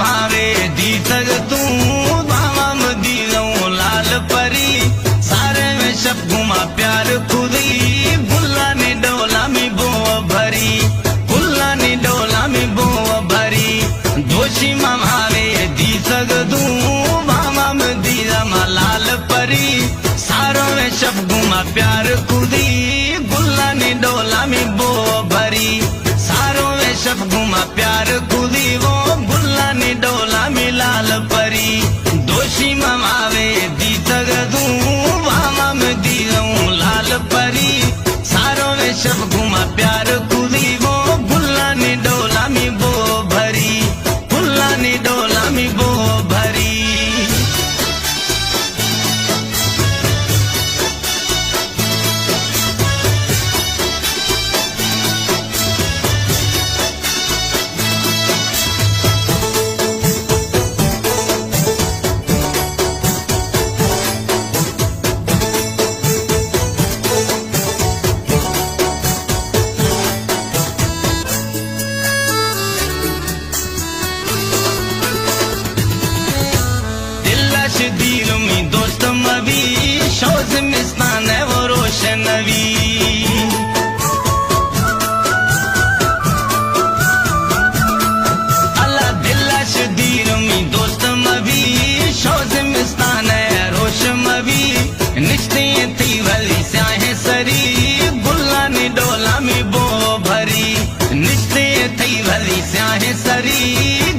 मावे दी सग तू बाम दी लाल परी सारे में शब घुमा प्यार खुदी बुल्ला ने डोला में बो भरी बुल्ला ने डोला में बो भरी दोषी मावे दी सग तू बाम दी लाल परी सारों में शब घुमा प्यार खुदी बुल्ला ने डोला में बो भरी सारों में शब घुमा प्यार खुदी वो बुल्ला ने डोला में लाल परी दोषी मावे दी तग दूं वामा में दी लाल परी सारों में शब घुमा प्यार खुदी वो बुल्ला ने डोला में बो भरी बुल्ला ने डोला में बो भरी। दिलों में दोस्त मवी शौज मिस्तान है वो रोशनवी अल्लाह दिल्लाश दिलों में दोस्त मवी शौज मिस्तान है रोशनवी निश्ते थी भली स्याहे सरी बुल्ला ने डोला में बो भरी निश्ते थी भली स्याहे सरी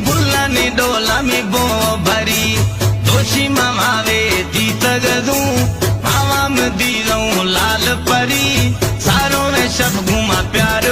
बुल्ला ने डोला में बो भरी दोषी मावे दी तग दूं आवाम दी लाल परी सारों में शब घुमा प्यार